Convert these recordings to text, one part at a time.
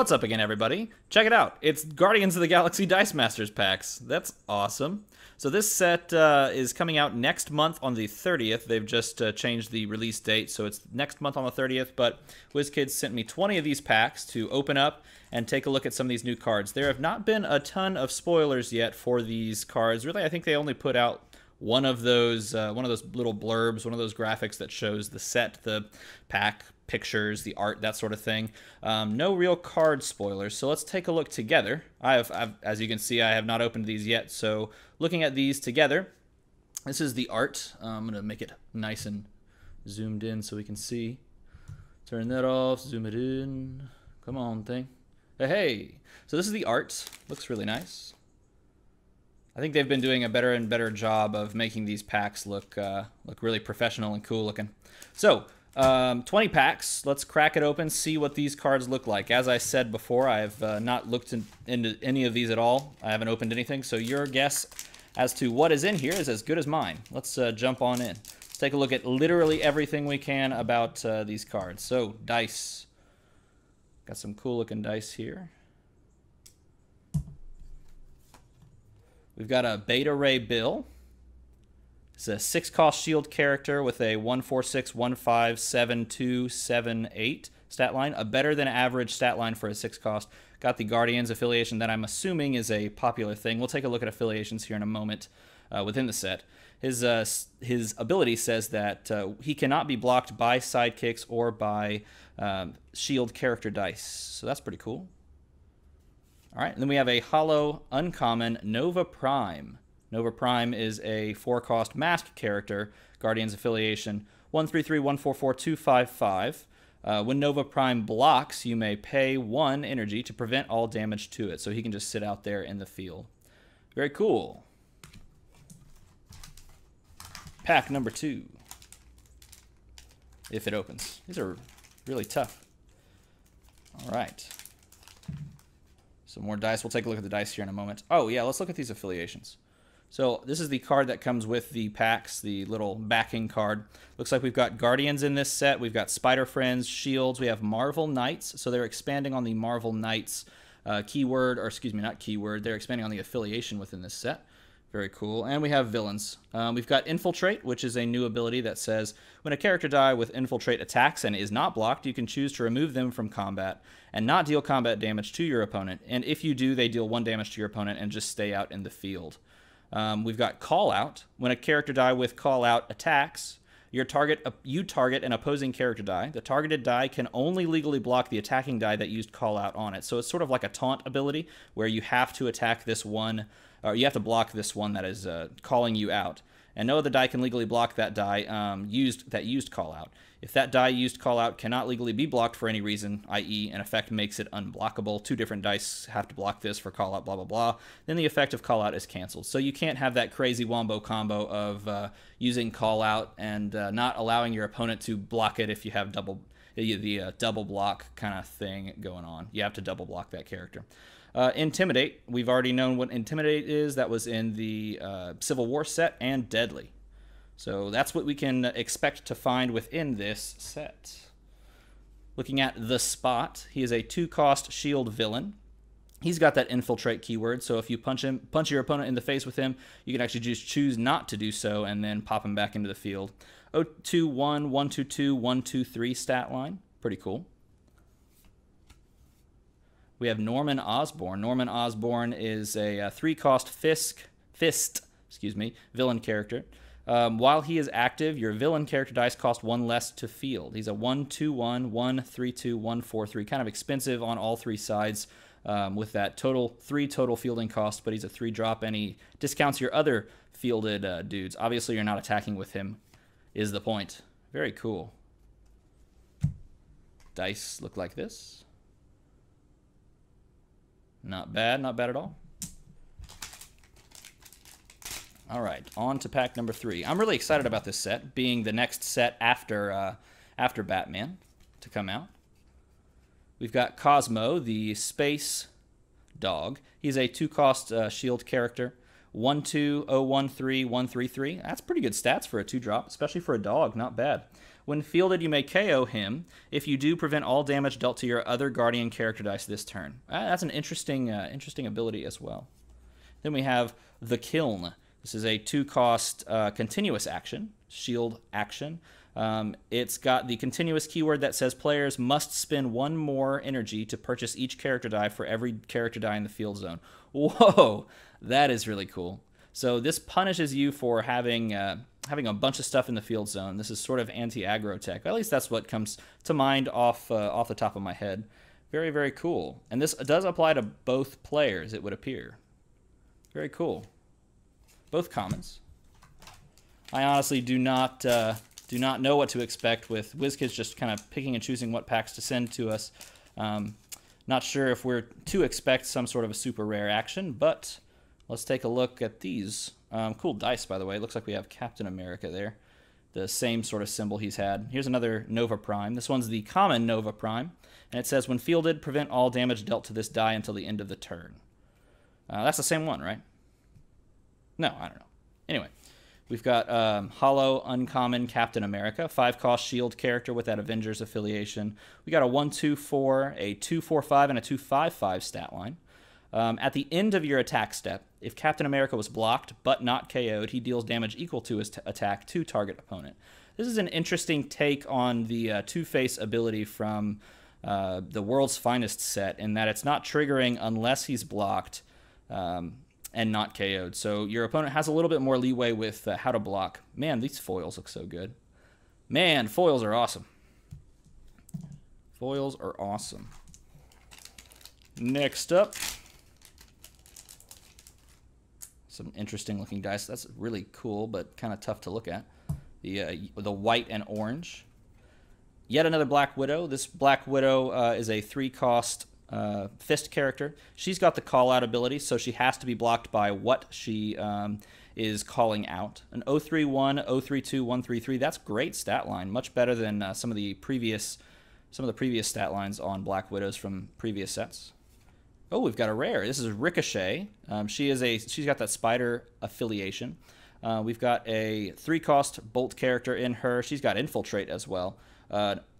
What's up again, everybody? Check it out. It's Guardians of the Galaxy Dice Masters packs. That's awesome. So this set is coming out next month on the 30th. They've just changed the release date, so it's next month on the 30th. But WizKids sent me 20 of these packs to open up and take a look at some of these new cards. There have not been a ton of spoilers yet for these cards. Really, I think they only put out one of those little blurbs, one of those graphics that shows the set, the pack, pictures, the art, that sort of thing. No real card spoilers, so let's take a look together. As you can see, I have not opened these yet, so looking at these together, this is the art. I'm going to make it nice and zoomed in so we can see. Turn that off, zoom it in. Come on, thing. Hey! So this is the art. Looks really nice. I think they've been doing a better and better job of making these packs look really professional and cool looking. So, 20 packs. Let's crack it open, see what these cards look like. As I said before, I've not looked into any of these at all. I haven't opened anything, so your guess as to what is in here is as good as mine. Let's jump on in. Let's take a look at literally everything we can about these cards. So, dice. Got some cool looking dice here. We've got a Beta Ray Bill. It's a 6-cost shield character with a 146, 15, 72, 78 stat line. A better than average stat line for a 6-cost. Got the Guardians affiliation that I'm assuming is a popular thing. We'll take a look at affiliations here in a moment within the set. His ability says that he cannot be blocked by sidekicks or by shield character dice. So that's pretty cool. All right, and then we have a hollow uncommon Nova Prime. Nova Prime is a 4-cost masked character, Guardians affiliation, 133, 144, 255. When Nova Prime blocks, you may pay 1 energy to prevent all damage to it, so he can just sit out there in the field. Very cool. Pack number 2. If it opens. These are really tough. All right. Some more dice. We'll take a look at the dice here in a moment. Oh, yeah, let's look at these affiliations. So this is the card that comes with the packs, the little backing card. Looks like we've got Guardians in this set. We've got Spider Friends, Shields. We have Marvel Knights. So they're expanding on the Marvel Knights keyword, or excuse me, not keyword. They're expanding on the affiliation within this set. Very cool. And we have villains. We've got Infiltrate, which is a new ability that says when a character die with Infiltrate attacks and is not blocked, you can choose to remove them from combat and not deal combat damage to your opponent. And if you do, they deal 1 damage to your opponent and just stay out in the field. We've got Call Out. When a character die with Call Out attacks, you target an opposing character die. The targeted die can only legally block the attacking die that used Call Out on it. So it's sort of like a taunt ability where you have to attack this one, or you have to block this one that is calling you out. And no other die can legally block that die used Call Out. If that die used Call Out cannot legally be blocked for any reason, i.e. an effect makes it unblockable, 2 different dice have to block this for Call Out, blah, blah, blah, then the effect of Call Out is canceled. So you can't have that crazy wombo combo of using Call Out and not allowing your opponent to block it if you have the double block kind of thing going on. You have to double block that character. Intimidate. We've already known what Intimidate is. That was in the Civil War set, and Deadly. So that's what we can expect to find within this set. Looking at the Spot, he is a 2-cost shield villain. He's got that Infiltrate keyword, so if you punch your opponent in the face with him, you can actually just choose not to do so and then pop him back into the field. 021, 122, 123 stat line. Pretty cool. We have Norman Osborn. Norman Osborn is a 3-cost fist, villain character. While he is active, your villain character dice cost 1 less to field. He's a 121, 132, 143, kind of expensive on all 3 sides with that 3 total fielding cost, but he's a 3-drop and he discounts your other fielded dudes. Obviously, you're not attacking with him, is the point. Very cool. Dice look like this. Not bad at all. All right, on to pack number 3. I'm really excited about this set, being the next set after Batman to come out. We've got Cosmo, the space dog. He's a 2-cost shield character, 1-2-0-1-3-1-3-3. That's pretty good stats for a 2-drop, especially for a dog. Not bad. When fielded, you may KO him. If you do, prevent all damage dealt to your other Guardian character dice this turn. That's an interesting ability as well. Then we have the Kiln. This is a 2-cost continuous action, shield action. It's got the continuous keyword that says players must spend 1 more energy to purchase each character die for every character die in the field zone. Whoa, that is really cool. So this punishes you for having a bunch of stuff in the field zone. This is sort of anti-aggro tech. At least that's what comes to mind off the top of my head. Very, very cool. And this does apply to both players, it would appear. Very cool. Both commons. I honestly do not know what to expect with WizKids just kind of picking and choosing what packs to send to us. Not sure if we're to expect some sort of a super rare action, but let's take a look at these. Cool dice, by the way. It looks like we have Captain America there. The same sort of symbol he's had. Here's another Nova Prime. This one's the common Nova Prime, and it says, when fielded, prevent all damage dealt to this die until the end of the turn. That's the same one, right? No, I don't know. Anyway, we've got Hollow Uncommon Captain America, 5-cost shield character with that Avengers affiliation. We got a 1-2-4, a 2-4-5, and a 2-5-5 stat line. At the end of your attack step, if Captain America was blocked but not KO'd, he deals damage equal to his attack to target opponent. This is an interesting take on the Two-Face ability from the World's Finest set, in that it's not triggering unless he's blocked and not KO'd. So your opponent has a little bit more leeway with how to block. Man, these foils look so good. Man, foils are awesome. Foils are awesome. Next up, some interesting looking dice. That's really cool, but kind of tough to look at. The white and orange. Yet another Black Widow. This Black Widow is a 3-cost fist character. She's got the call out ability, so she has to be blocked by what she is calling out. An 031, 032, 133. That's great stat line. Much better than some of the previous stat lines on Black Widows from previous sets. Oh, we've got a rare. This is Ricochet. She's got that spider affiliation. We've got a 3-cost bolt character in her. She's got infiltrate as well.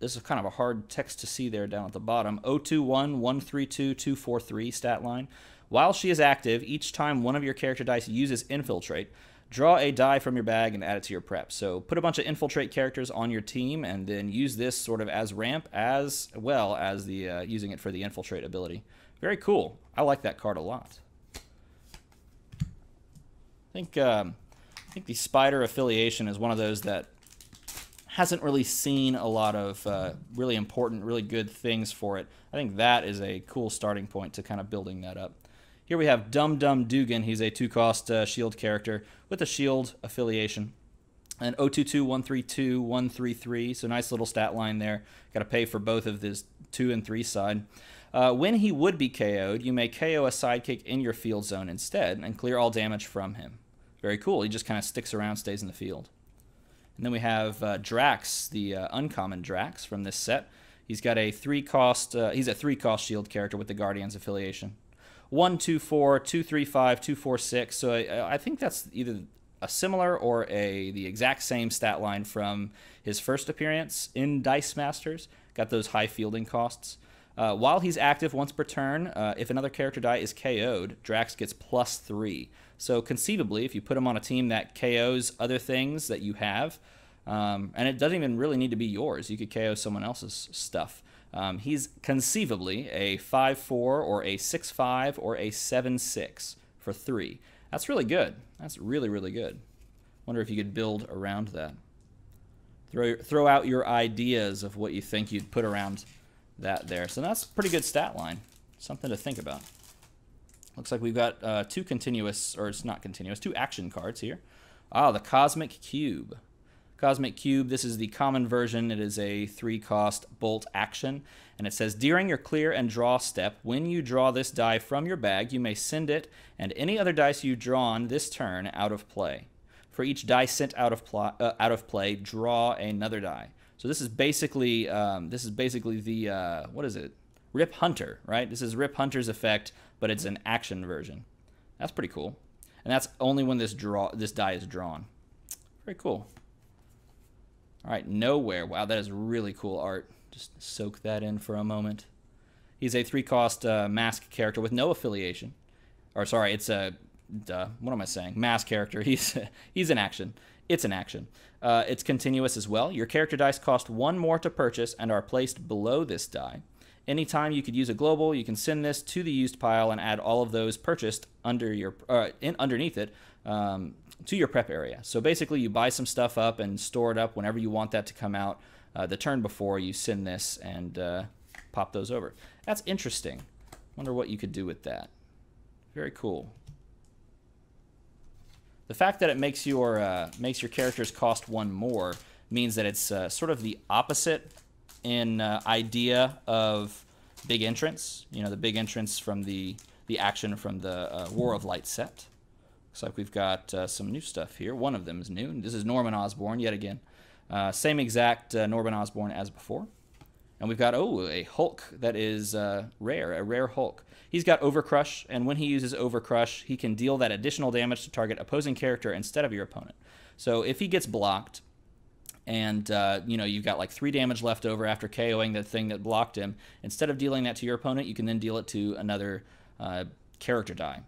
This is kind of a hard text to see there down at the bottom. 021, 132, 243 stat line. While she is active, each time one of your character dice uses infiltrate, draw a die from your bag and add it to your prep. So put a bunch of infiltrate characters on your team and then use this sort of as ramp as well as the using it for the infiltrate ability. Very cool. I like that card a lot. I think the Spider affiliation is one of those that hasn't really seen a lot of really important, really good things for it. I think that is a cool starting point to kind of building that up. Here we have Dum Dum Dugan. He's a 2-cost shield character with a shield affiliation. And 022, 132, 133. So nice little stat line there. Got to pay for both of this 2 and 3 side. When he would be KO'd, you may KO a sidekick in your field zone instead and clear all damage from him. Very cool. He just kind of sticks around, stays in the field. And then we have Drax, the uncommon Drax from this set. He's got a 3-cost. He's a 3-cost shield character with the Guardians affiliation. 1-2-4, 2-3-5, 2-4-6. So I think that's either a similar or the exact same stat line from his first appearance in Dice Masters. Got those high fielding costs. While he's active once per turn, if another character die is KO'd, Drax gets +3. So conceivably, if you put him on a team that KOs other things that you have, and it doesn't even really need to be yours, you could KO someone else's stuff. He's conceivably a 5-4 or a 6-5 or a 7-6 for 3. That's really good. That's really, really good. Wonder if you could build around that. Throw out your ideas of what you think you'd put around that there. So that's a pretty good stat line. Something to think about. Looks like we've got two continuous, or it's not continuous, two action cards here. Ah, the Cosmic Cube. Cosmic Cube, this is the common version. It is a 3-cost bolt action. And it says, during your clear and draw step, when you draw this die from your bag, you may send it and any other dice you've drawn this turn out of play. For each die sent out of play, draw another die. So this is basically the what is it? Rip Hunter, right? This is Rip Hunter's effect, but it's an action version. That's pretty cool. And that's only when this die is drawn. Very cool. All right, Nowhere. Wow, that is really cool art. Just soak that in for a moment. He's a 3-cost mask character with no affiliation. Or sorry, it's a what am I saying? Mask character. He's in action. It's an action. It's continuous as well. Your character dice cost 1 more to purchase and are placed below this die. Anytime you could use a global, you can send this to the used pile and add all of those purchased under your underneath it to your prep area. So basically, you buy some stuff up and store it up whenever you want that to come out. The turn before, you send this and pop those over. That's interesting. Wonder what you could do with that. Very cool. The fact that it makes your characters cost 1 more means that it's sort of the opposite in idea of big entrance. You know, the big entrance from the action from the War of Light set. Looks like we've got some new stuff here. One of them is new. This is Norman Osborn yet again. Same exact Norman Osborn as before. And we've got, a Hulk that is rare, a rare Hulk. He's got Overcrush, and when he uses Overcrush, he can deal that additional damage to target opposing character instead of your opponent. So if he gets blocked, and you've got like 3 damage left over after KOing the thing that blocked him, instead of dealing that to your opponent, you can then deal it to another character die.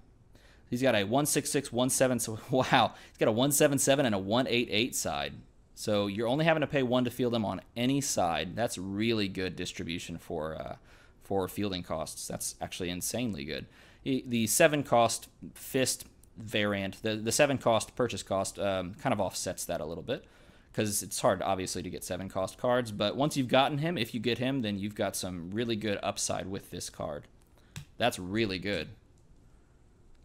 He's got a 166, 17. Wow, he's got a 177 and a 188 side. So you're only having to pay 1 to field him on any side. That's really good distribution for fielding costs. That's actually insanely good. The 7-cost fist variant, the 7-cost purchase cost kind of offsets that a little bit because it's hard, obviously, to get 7-cost cards. But once you've gotten him, if you get him, then you've got some really good upside with this card. That's really good.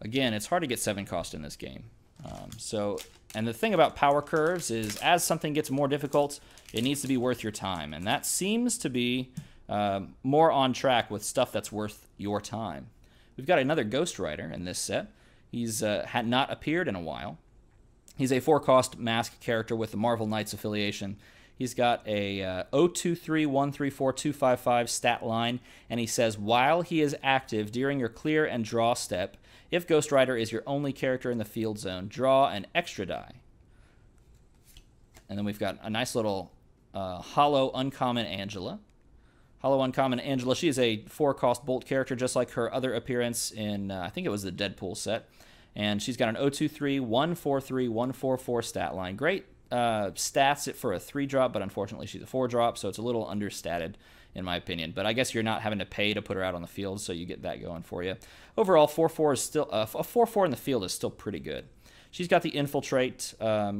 Again, it's hard to get 7-cost in this game. And the thing about power curves is as something gets more difficult, it needs to be worth your time. And that seems to be more on track with stuff that's worth your time. We've got another Ghost Rider in this set. He's had not appeared in a while. He's a 4-cost mask character with the Marvel Knights affiliation. He's got a 023134255 stat line, and he says, while he is active during your clear and draw step, if Ghost Rider is your only character in the field zone, draw an extra die. And then we've got a nice little Hollow Uncommon Angela. Hollow Uncommon Angela, she is a 4-cost bolt character, just like her other appearance in, I think it was the Deadpool set. And she's got an 023143144 stat line. Great stats for a 3-drop, but unfortunately she's a 4-drop, so it's a little understated in my opinion. But I guess you're not having to pay to put her out on the field, so you get that going for you. Overall, 4-4 is still a 4-4 in the field is still pretty good. She's got the infiltrate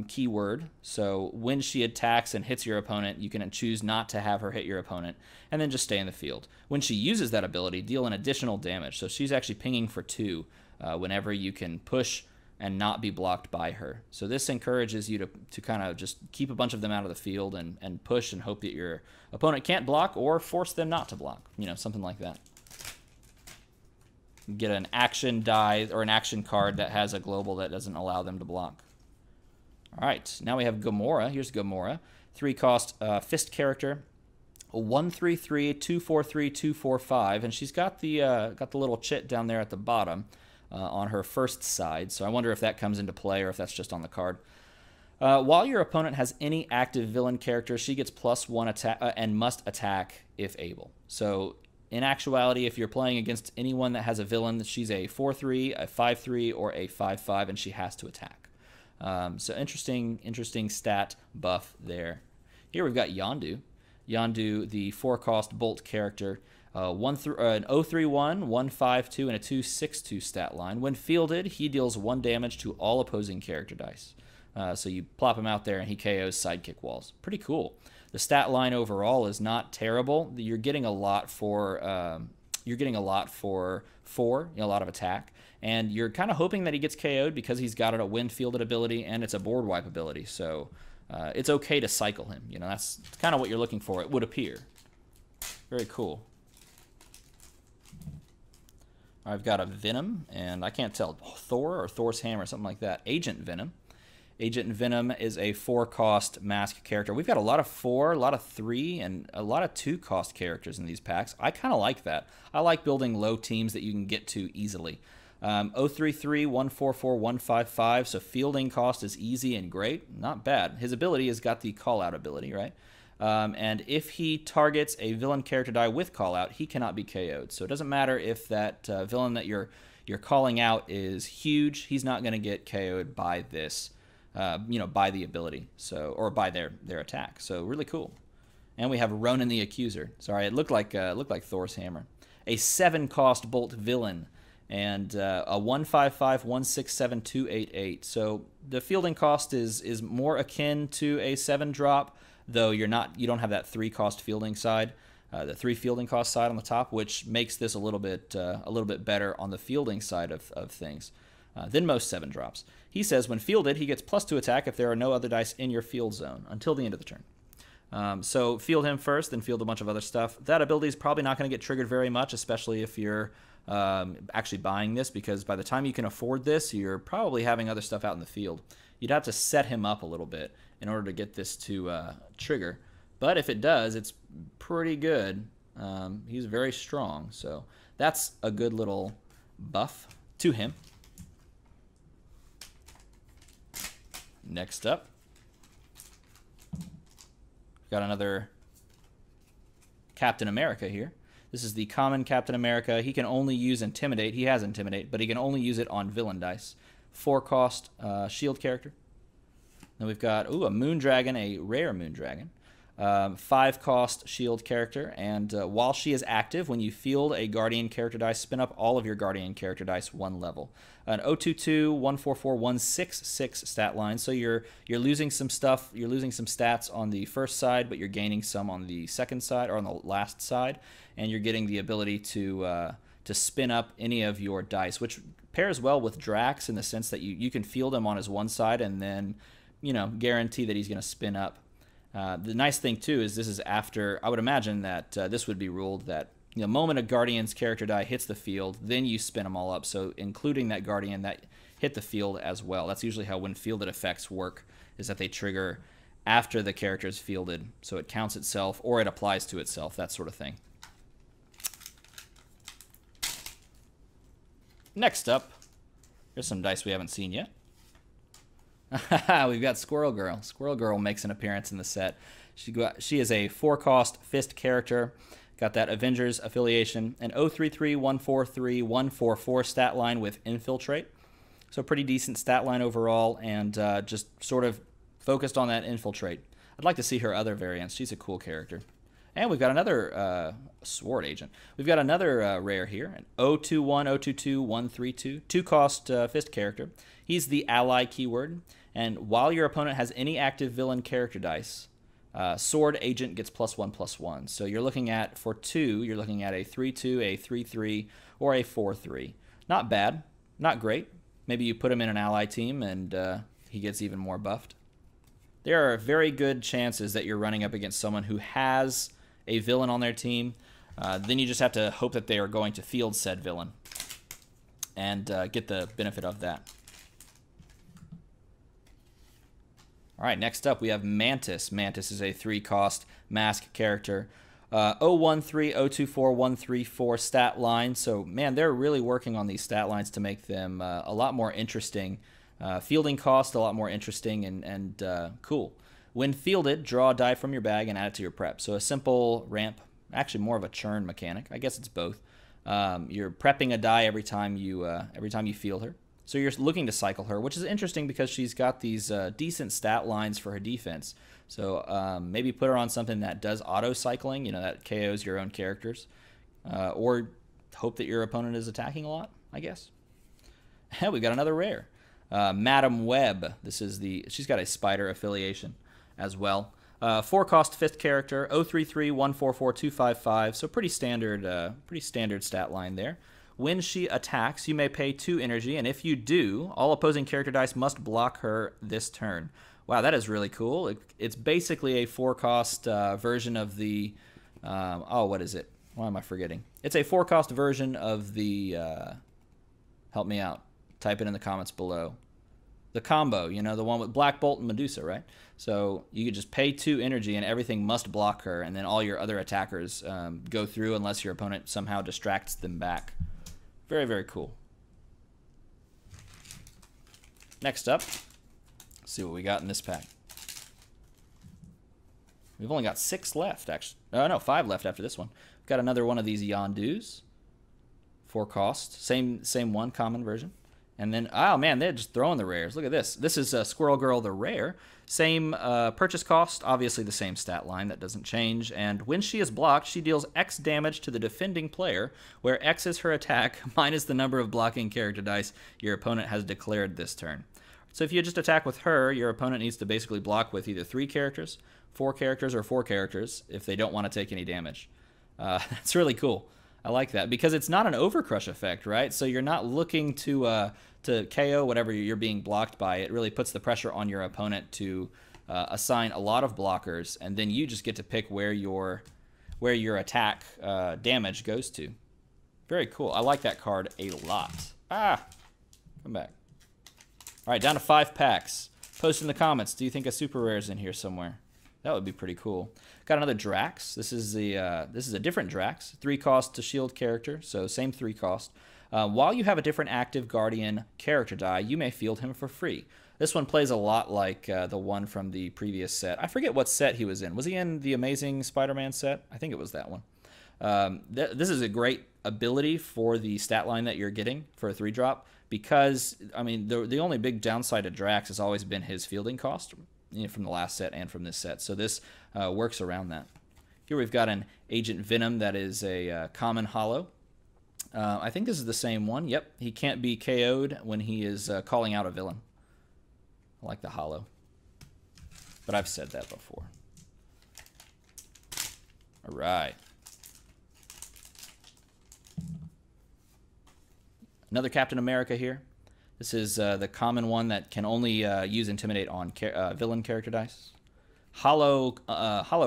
keyword, so when she attacks and hits your opponent, you can choose not to have her hit your opponent, and then just stay in the field. When she uses that ability, deal an additional damage. So she's actually pinging for 2 whenever you can push and not be blocked by her. So this encourages you to kind of just keep a bunch of them out of the field and push and hope that your opponent can't block or force them not to block. You know, something like that. Get an action die or an action card that has a global that doesn't allow them to block. All right, now we have Gamora. Here's Gamora. 3-cost fist character. 133243245, and she's got the little chit down there at the bottom. On her first side, so I wonder if that comes into play or if that's just on the card. While your opponent has any active villain character, she gets +1 attack and must attack if able. So in actuality, if you're playing against anyone that has a villain, she's a 4-3, a 5-3, or a 5-5, and she has to attack. So interesting stat buff there. Here we've got Yondu. Yondu, the 4-cost bolt character. An 031, 152, and a 262 stat line. When fielded, he deals 1 damage to all opposing character dice. So you plop him out there and he KOs sidekick walls. Pretty cool. The stat line overall is not terrible. You're getting a lot for 4, a lot of attack, and you're kind of hoping that he gets KO'd because he's got a when fielded ability and it's a board wipe ability. So it's okay to cycle him. You know, that's kind of what you're looking for. It would appear. Very cool. I've got a Venom, and I can't tell, Thor or Thor's Hammer, something like that. Agent Venom. Agent Venom is a 4-cost mask character. We've got a lot of 4, a lot of 3, and a lot of 2-cost characters in these packs. I kind of like that. I like building low teams that you can get to easily. 033, 144, 155. So fielding cost is easy and great. Not bad. His ability has got the call out ability, right? And if he targets a villain character die with call out, he cannot be KO'd. So it doesn't matter if that villain that you're calling out is huge. He's not going to get KO'd by this, by the ability, or by their attack. So really cool. And we have Ronan the Accuser. Sorry, it looked like Thor's hammer. A 7-cost bolt villain, and a 155, 167, 288. So the fielding cost is more akin to a 7-drop, though you don't have that 3-cost fielding side, the 3 fielding cost side on the top, which makes this a little bit better on the fielding side of things than most 7 drops. He says when fielded, he gets +2 attack if there are no other dice in your field zone until the end of the turn. So field him first, then field a bunch of other stuff. That ability is probably not going to get triggered very much, especially if you're actually buying this, because by the time you can afford this, you're probably having other stuff out in the field. You'd have to set him up a little bit in order to get this to trigger. But if it does, it's pretty good. He's very strong, so that's a good little buff to him. Next up, got another Captain America here. This is the common Captain America. He can only use Intimidate. He has Intimidate, but he can only use it on villain dice. 4-cost shield character. Then we've got, a Moondragon, a rare Moondragon. 5-cost shield character, and while she is active, when you field a Guardian character dice, spin up all of your Guardian character dice 1 level. An 022, 144, 166 stat line, so you're losing some stuff, you're losing some stats on the first side, but you're gaining some on the second side, or on the last side, and you're getting the ability to spin up any of your dice, which pairs well with Drax in the sense that you can field him on his one side and then, guarantee that he's going to spin up. The nice thing, too, is this is after, I would imagine that this would be ruled that the moment a Guardian's character die hits the field, then you spin them all up, so including that Guardian that hit the field as well. That's usually how when fielded effects work, is that they trigger after the character is fielded, so it counts itself, or it applies to itself, that sort of thing. Next up, here's some dice we haven't seen yet. We've got Squirrel Girl. Squirrel Girl makes an appearance in the set. She is a 4-cost fist character. Got that Avengers affiliation. An 033, 143, 144 stat line with Infiltrate. So pretty decent stat line overall, and just sort of focused on that Infiltrate. I'd like to see her other variants. She's a cool character. And we've got another Sword Agent. We've got another rare here, an 021, 022, 132, 2-cost fist character. He's the ally keyword, and while your opponent has any active villain character dice, Sword Agent gets +1/+1. So you're looking at, for 2, you're looking at a 3-2, a 3-3, or a 4-3. Not bad, not great. Maybe you put him in an ally team and he gets even more buffed. There are very good chances that you're running up against someone who has a villain on their team. Then you just have to hope that they are going to field said villain and get the benefit of that. All right, next up we have Mantis. Mantis is a 3-cost mask character. 013, 024, 134 stat line. So, man, they're really working on these stat lines to make them a lot more interesting. Fielding cost a lot more interesting and cool. When fielded, draw a die from your bag and add it to your prep. So a simple ramp, actually more of a churn mechanic. I guess it's both. You're prepping a die every time you field her. So you're looking to cycle her, which is interesting because she's got these decent stat lines for her defense. So maybe put her on something that does auto cycling, that KOs your own characters, or hope that your opponent is attacking a lot, I guess. We've got another rare. Madam Web. She's got a spider affiliation as well. 4-cost fifth character, 033, 144, 255. So pretty standard stat line there. When she attacks, you may pay 2 energy, and if you do, all opposing character dice must block her this turn. Wow, that is really cool. It's basically a 4-cost version of the... what is it? Why am I forgetting? It's a 4-cost version of the... help me out. Type it in the comments below. The combo, the one with Black Bolt and Medusa, right? So you could just pay 2 energy and everything must block her, and then all your other attackers go through unless your opponent somehow distracts them back. Very, very cool. Next up, let's see what we got in this pack. We've only got 6 left, actually. Oh, no, 5 left after this one. We've got another one of these Yondus. 4 cost. Same one, common version. And then, oh man, they're just throwing the rares. Look at this. This is Squirrel Girl, the rare. Same purchase cost, obviously the same stat line, that doesn't change. And when she is blocked, she deals X damage to the defending player, where X is her attack, minus the number of blocking character dice your opponent has declared this turn. So if you just attack with her, your opponent needs to basically block with either 3 characters, 4 characters, or 4 characters if they don't want to take any damage. That's really cool. I like that because it's not an overcrush effect, right? So you're not looking to KO whatever you're being blocked by. It really puts the pressure on your opponent to assign a lot of blockers, and then you just get to pick where your attack damage goes to. Very cool. I like that card a lot. Ah, come back. All right, down to 5 packs. Post in the comments. Do you think a super rare is in here somewhere? That would be pretty cool. Got another Drax. This is a different Drax. 3 cost to shield character, so same 3 cost. While you have a different active Guardian character die, you may field him for free. This one plays a lot like the one from the previous set. I forget what set he was in. Was he in the Amazing Spider-Man set? I think it was that one. This is a great ability for the stat line that you're getting for a 3-drop because, I mean, the only big downside to Drax has always been his fielding cost, you know, from the last set and from this set. So this works around that. Here we've got an Agent Venom that is a common holo. I think this is the same one. Yep, he can't be KO'd when he is calling out a villain. I like the holo. But I've said that before. All right. Another Captain America here. This is the common one that can only use Intimidate on villain character dice. Holo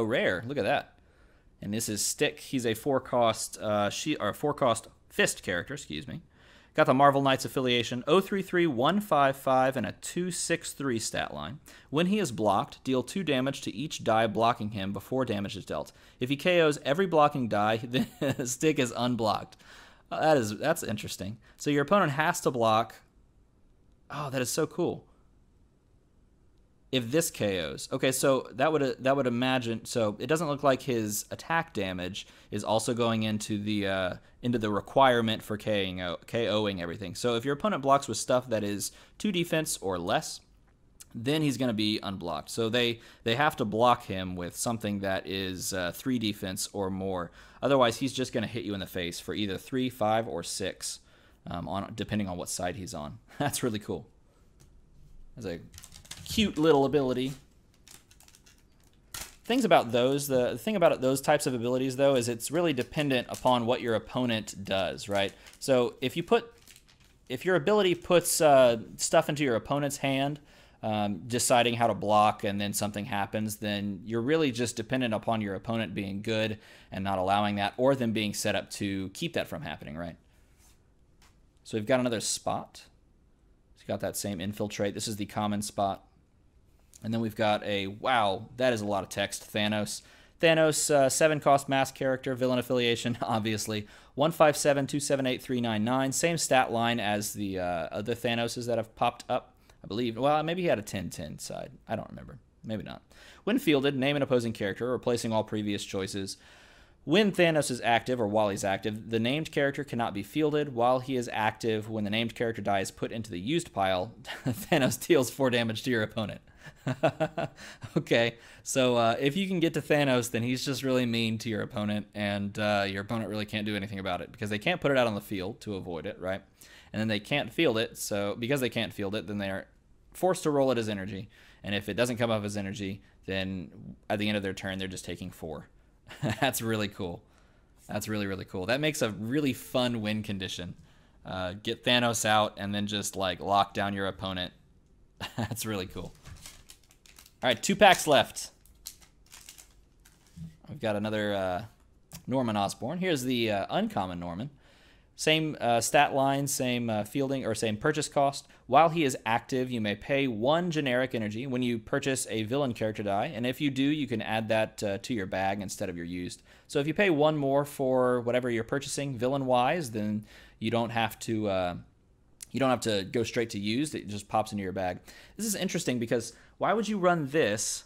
rare. Look at that. And this is Stick. He's a 4-cost 4-cost fist character. Excuse me. Got the Marvel Knights affiliation. 033, 155, and a 263 stat line. When he is blocked, deal 2 damage to each die blocking him before damage is dealt. If he KOs every blocking die, then Stick is unblocked. That's interesting. So your opponent has to block. Oh, that is so cool. If this KOs, okay, so that would imagine. So it doesn't look like his attack damage is also going into the requirement for KOing everything. So if your opponent blocks with stuff that is 2 defense or less, then he's going to be unblocked. So they have to block him with something that is 3 defense or more. Otherwise, he's just going to hit you in the face for either 3, 5, or 6, depending on what side he's on. That's really cool. That's a cute little ability. Things about those, the thing about those types of abilities, though, is it's really dependent upon what your opponent does, right? So if your ability puts stuff into your opponent's hand, deciding how to block, and then something happens, then you're really just dependent upon your opponent being good and not allowing that, or them being set up to keep that from happening, right? So we've got another Spot. It's got that same infiltrate. This is the common Spot. And then we've got a, wow, that is a lot of text, Thanos. Thanos, 7-cost mask character, villain affiliation, obviously. 157, 278, 399. Same stat line as the other Thanoses that have popped up, I believe. Well, maybe he had a 10-10 side. I don't remember. Maybe not. When fielded, name an opposing character, replacing all previous choices. When Thanos is active, or while he's active, the named character cannot be fielded. While he is active, when the named character die is put into the used pile, Thanos deals 4 damage to your opponent. Okay, so if you can get to Thanos, then he's just really mean to your opponent, and your opponent really can't do anything about it, because they can't put it out on the field to avoid it, right? And then they can't field it, so because they can't field it, then they're forced to roll it as energy, and if it doesn't come up as energy, then at the end of their turn, they're just taking 4. That's really cool. That's really, really cool. That makes a really fun win condition. Get Thanos out and then just like lock down your opponent. That's really cool. All right, 2 packs left. We've got another Norman Osborn. Here's the uncommon Norman. Same stat line, same fielding, or same purchase cost. While he is active, you may pay 1 generic energy when you purchase a villain character die, and if you do, you can add that to your bag instead of your used. So if you pay 1 more for whatever you're purchasing villain-wise, then you don't have to You don't have to go straight to used. It just pops into your bag. This is interesting because why would you run this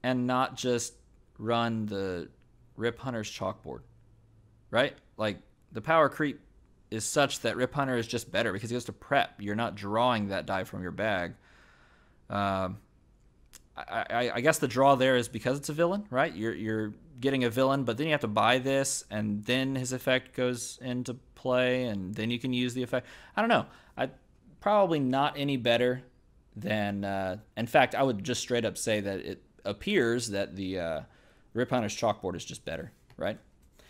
and not just run the Rip Hunter's chalkboard, right? Like, the power creep is such that Rip Hunter is just better because he goes to prep. You're not drawing that die from your bag. I guess the draw there is because it's a villain, right? You're getting a villain, but then you have to buy this, and then his effect goes into play, and then you can use the effect. I don't know. Probably not any better than... in fact, I would just straight up say that it appears that the Rip Hunter's chalkboard is just better, right?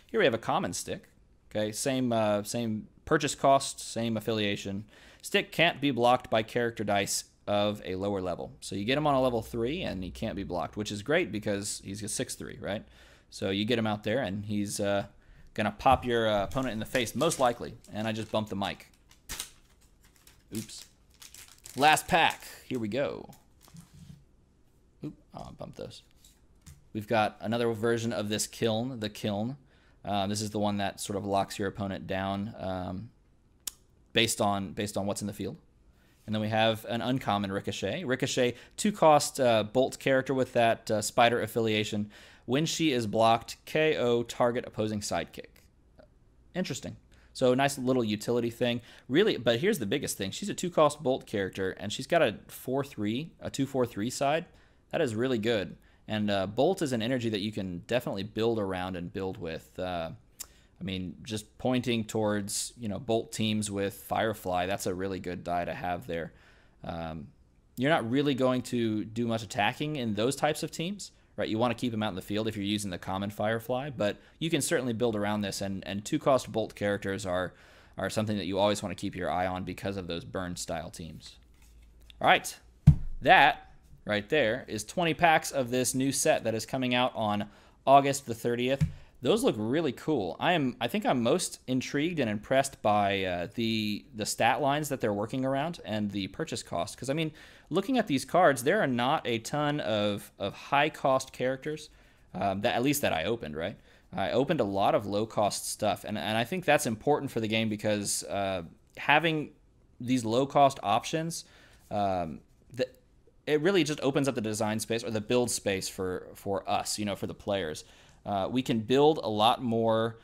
Here we have a common stick. Okay, same purchase cost, same affiliation. Stick can't be blocked by character dice of a lower level. So you get him on a level 3 and he can't be blocked, which is great because he's a 6/3, right? So you get him out there and he's gonna pop your opponent in the face, most likely. And I just bumped the mic. Oops. Last pack. Here we go. Oop, oh, I bumped those. We've got another version of this kiln, the kiln. This is the one that sort of locks your opponent down based on what's in the field. And then we have an uncommon Ricochet. Ricochet, 2-cost bolt character with that spider affiliation. When she is blocked, KO target opposing sidekick. Interesting. So nice little utility thing. Really, but here's the biggest thing. She's a 2-cost bolt character, and she's got a 4/3, a 2/4/3 side. That is really good. And bolt is an energy that you can definitely build around and build with. I mean, just pointing towards, bolt teams with Firefly, that's a really good die to have there. You're not really going to do much attacking in those types of teams, right? You want to keep them out in the field if you're using the common Firefly, but you can certainly build around this, and 2-cost bolt characters are something that you always want to keep your eye on because of those burn-style teams. All right, that right there is 20 packs of this new set that is coming out on August the 30th. Those look really cool. I think I'm most intrigued and impressed by the stat lines that they're working around and the purchase cost. Because, I mean, looking at these cards, there are not a ton of high-cost characters, at least that I opened, right? I opened a lot of low-cost stuff, and I think that's important for the game because having these low-cost options, it really just opens up the design space or the build space for us, for the players. We can build a lot more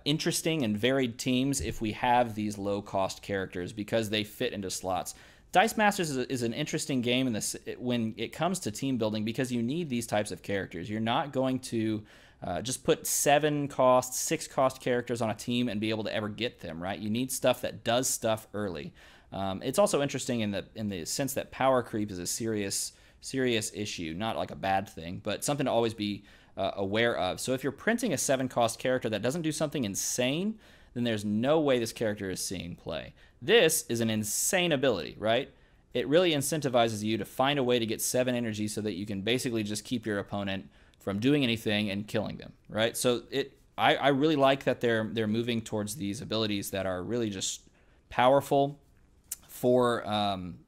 interesting and varied teams if we have these low-cost characters because they fit into slots. Dice Masters is an interesting game when it comes to team building because you need these types of characters. You're not going to just put 7-cost, 6-cost characters on a team and be able to ever get them, right? You need stuff that does stuff early. It's also interesting in the sense that power creep is a serious issue, not like a bad thing, but something to always be aware of. So if you're printing a 7-cost character that doesn't do something insane, then there's no way this character is seeing play. This is an insane ability, right? It really incentivizes you to find a way to get 7 energy so that you can basically just keep your opponent from doing anything and killing them, right? So I really like that they're moving towards these abilities that are really just powerful for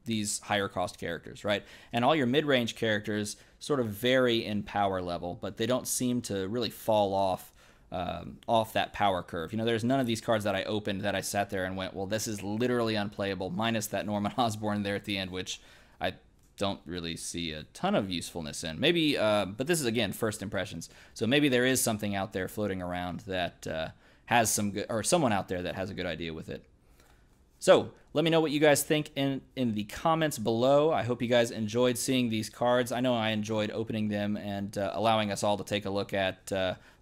these higher cost characters, right? And all your mid-range characters sort of vary in power level, but they don't seem to really fall off that power curve. There's none of these cards that I opened that I sat there and went, well, this is literally unplayable, minus that Norman Osborn there at the end, which I don't really see a ton of usefulness in. Maybe, but this is, again, first impressions. So maybe there is something out there floating around that has some good, or someone out there that has a good idea with it. So let me know what you guys think in the comments below. I hope you guys enjoyed seeing these cards. I know I enjoyed opening them and allowing us all to take a look at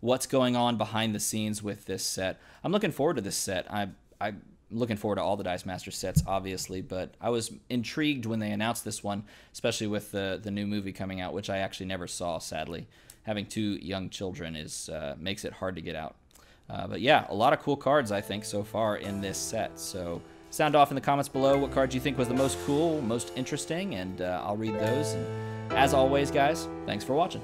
what's going on behind the scenes with this set. I'm looking forward to this set. I'm looking forward to all the Dice Master sets, obviously, but I was intrigued when they announced this one, especially with the new movie coming out, which I actually never saw, sadly. Having 2 young children makes it hard to get out. But yeah, a lot of cool cards, I think, so far in this set. So sound off in the comments below what card you think was the most cool, most interesting, and I'll read those. And as always, guys, thanks for watching.